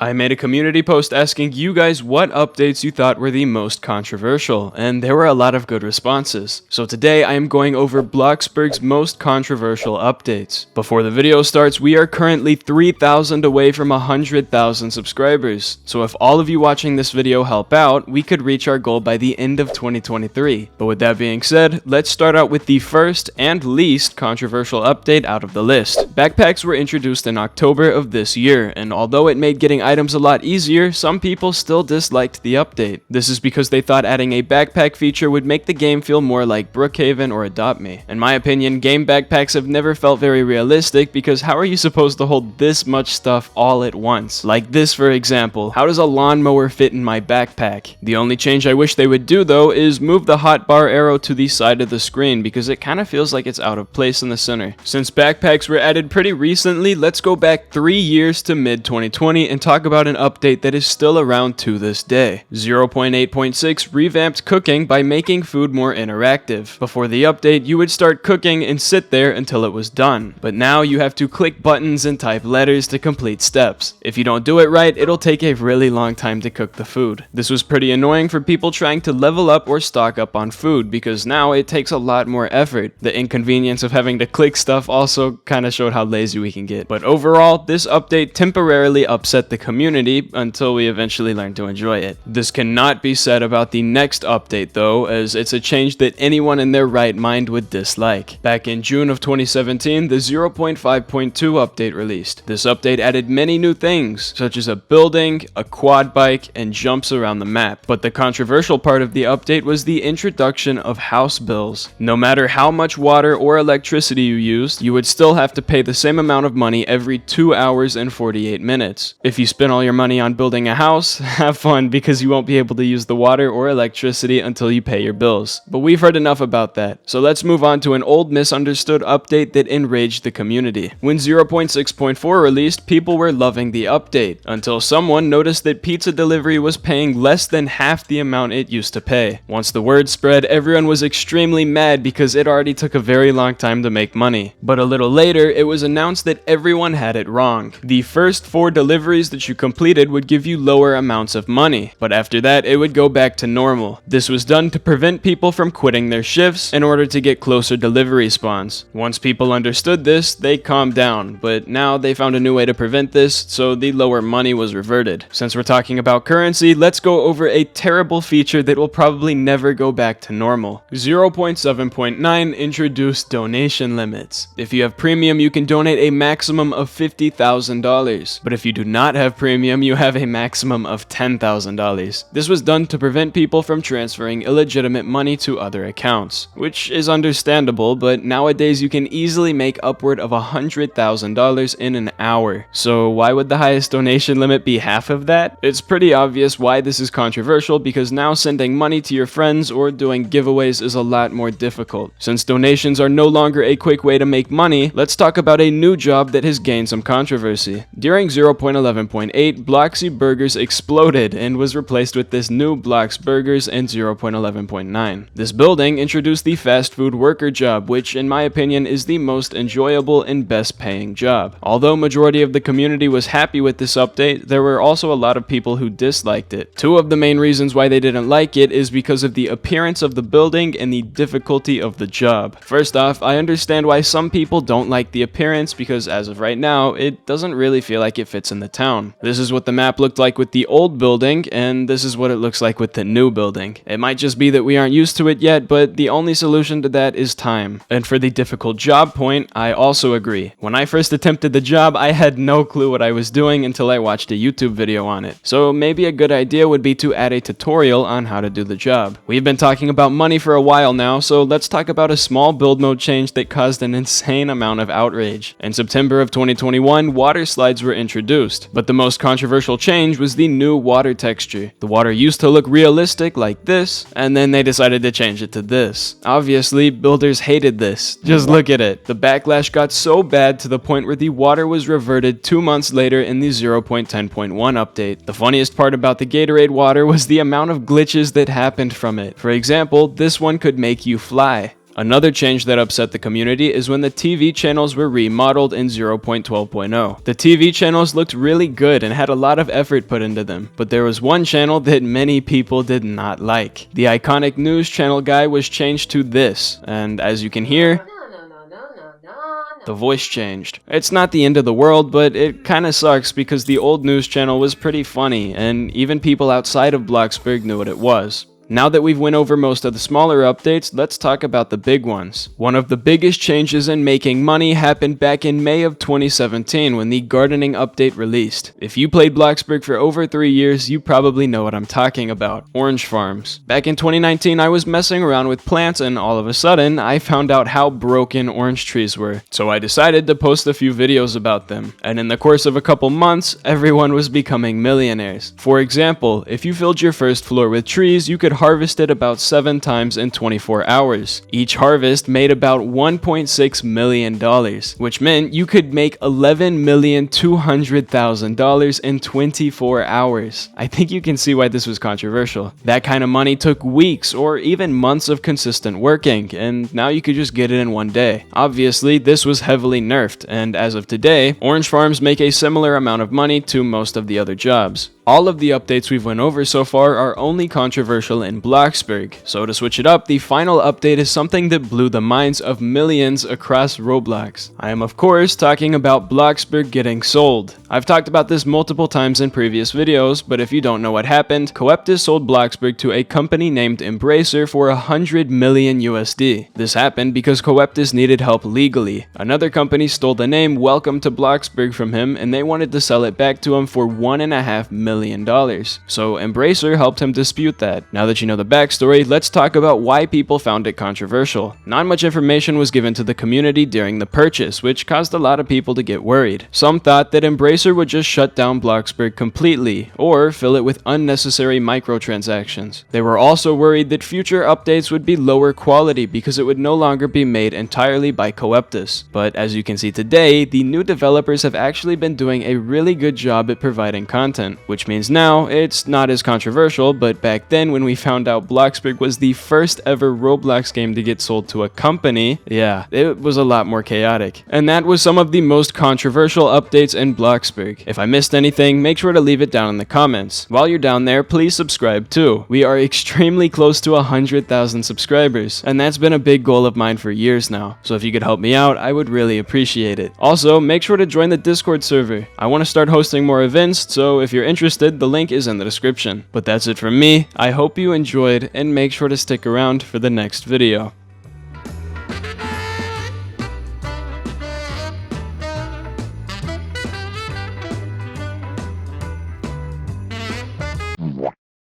I made a community post asking you guys what updates you thought were the most controversial, and there were a lot of good responses. So today I am going over Bloxburg's most controversial updates. Before the video starts, we are currently 3,000 away from 100,000 subscribers. So if all of you watching this video help out, we could reach our goal by the end of 2023. But with that being said, let's start out with the first and least controversial update out of the list. Backpacks were introduced in October of this year, and although it made getting items a lot easier, some people still disliked the update. This is because they thought adding a backpack feature would make the game feel more like Brookhaven or Adopt Me. In my opinion, game backpacks have never felt very realistic because how are you supposed to hold this much stuff all at once? Like this, for example. How does a lawnmower fit in my backpack? The only change I wish they would do though is move the hotbar arrow to the side of the screen because it kind of feels like it's out of place in the center. Since backpacks were added pretty recently, let's go back 3 years to mid-2020 and talk about an update that is still around to this day. 0.8.6 revamped cooking by making food more interactive. Before the update, you would start cooking and sit there until it was done. But now you have to click buttons and type letters to complete steps. If you don't do it right, it'll take a really long time to cook the food. This was pretty annoying for people trying to level up or stock up on food because now it takes a lot more effort. The inconvenience of having to click stuff also kind of showed how lazy we can get. But overall, this update temporarily upset the community until we eventually learn to enjoy it. This cannot be said about the next update though, as it's a change that anyone in their right mind would dislike. Back in June of 2017, the 0.5.2 update released. This update added many new things, such as a building, a quad bike, and jumps around the map. But the controversial part of the update was the introduction of house bills. No matter how much water or electricity you used, you would still have to pay the same amount of money every 2 hours and 48 minutes. If you spend all your money on building a house, have fun because you won't be able to use the water or electricity until you pay your bills. But we've heard enough about that, so let's move on to an old misunderstood update that enraged the community. When 0.6.4 released, people were loving the update, until someone noticed that pizza delivery was paying less than half the amount it used to pay. Once the word spread, everyone was extremely mad because it already took a very long time to make money. But a little later, it was announced that everyone had it wrong. The first 4 deliveries that you completed would give you lower amounts of money, but after that it would go back to normal. This was done to prevent people from quitting their shifts in order to get closer delivery spawns. Once people understood this, they calmed down, but now they found a new way to prevent this, so the lower money was reverted. Since we're talking about currency, let's go over a terrible feature that will probably never go back to normal. 0.7.9 introduced donation limits. If you have premium, you can donate a maximum of $50,000, but if you do not have premium, you have a maximum of $10,000. This was done to prevent people from transferring illegitimate money to other accounts, which is understandable, but nowadays you can easily make upward of $100,000 in an hour. So why would the highest donation limit be half of that? It's pretty obvious why this is controversial because now sending money to your friends or doing giveaways is a lot more difficult. Since donations are no longer a quick way to make money, let's talk about a new job that has gained some controversy. During 0.11.8, Bloxy Burgers exploded and was replaced with this new Bloxburgers in 0.11.9. This building introduced the fast food worker job, which in my opinion is the most enjoyable and best paying job. Although majority of the community was happy with this update, there were also a lot of people who disliked it. 2 of the main reasons why they didn't like it is because of the appearance of the building and the difficulty of the job. First off, I understand why some people don't like the appearance because as of right now, it doesn't really feel like it fits in the town. This is what the map looked like with the old building, and this is what it looks like with the new building. It might just be that we aren't used to it yet, but the only solution to that is time. And for the difficult job point, I also agree. When I first attempted the job, I had no clue what I was doing until I watched a YouTube video on it. So maybe a good idea would be to add a tutorial on how to do the job. We've been talking about money for a while now, so let's talk about a small build mode change that caused an insane amount of outrage. In September of 2021, water slides were introduced, but the most controversial change was the new water texture. The water used to look realistic like this, and then they decided to change it to this. Obviously, builders hated this. Just look at it. The backlash got so bad to the point where the water was reverted 2 months later in the 0.10.1 update. The funniest part about the Gatorade water was the amount of glitches that happened from it. For example, this one could make you fly. Another change that upset the community is when the TV channels were remodeled in 0.12.0. The TV channels looked really good and had a lot of effort put into them, but there was one channel that many people did not like. The iconic news channel guy was changed to this, and as you can hear, the voice changed. It's not the end of the world, but it kinda sucks because the old news channel was pretty funny, and even people outside of Bloxburg knew what it was. Now that we've went over most of the smaller updates, let's talk about the big ones. One of the biggest changes in making money happened back in May of 2017 when the gardening update released. If you played Bloxburg for over 3 years, you probably know what I'm talking about. Orange farms. Back in 2019, I was messing around with plants and all of a sudden, I found out how broken orange trees were. So I decided to post a few videos about them. And in the course of a couple months, everyone was becoming millionaires. For example, if you filled your first floor with trees, you could harvested about 7 times in 24 hours. Each harvest made about $1.6 million, which meant you could make $11,200,000 in 24 hours. I think you can see why this was controversial. That kind of money took weeks or even months of consistent working, and now you could just get it in one day. Obviously, this was heavily nerfed, and as of today, orange farms make a similar amount of money to most of the other jobs. All of the updates we've went over so far are only controversial in Bloxburg, so to switch it up, the final update is something that blew the minds of millions across Roblox. I am of course talking about Bloxburg getting sold. I've talked about this multiple times in previous videos, but if you don't know what happened, Coeptus sold Bloxburg to a company named Embracer for 100 million USD. This happened because Coeptus needed help legally. Another company stole the name Welcome to Bloxburg from him and they wanted to sell it back to him for $1.5 million. So Embracer helped him dispute that. Now that you know the backstory, let's talk about why people found it controversial. Not much information was given to the community during the purchase, which caused a lot of people to get worried. Some thought that Embracer would just shut down Bloxburg completely, or fill it with unnecessary microtransactions. They were also worried that future updates would be lower quality because it would no longer be made entirely by Coeptus. But as you can see today, the new developers have actually been doing a really good job at providing content, which means now it's not as controversial, but back then when we found out Bloxburg was the first ever Roblox game to get sold to a company, yeah, it was a lot more chaotic. And that was some of the most controversial updates in Bloxburg. If I missed anything, make sure to leave it down in the comments. While you're down there, please subscribe too. We are extremely close to 100,000 subscribers, and that's been a big goal of mine for years now. So if you could help me out, I would really appreciate it. Also, make sure to join the Discord server. I want to start hosting more events, so if you're interested, the link is in the description. But that's it from me. I hope you enjoyed and make sure to stick around for the next video.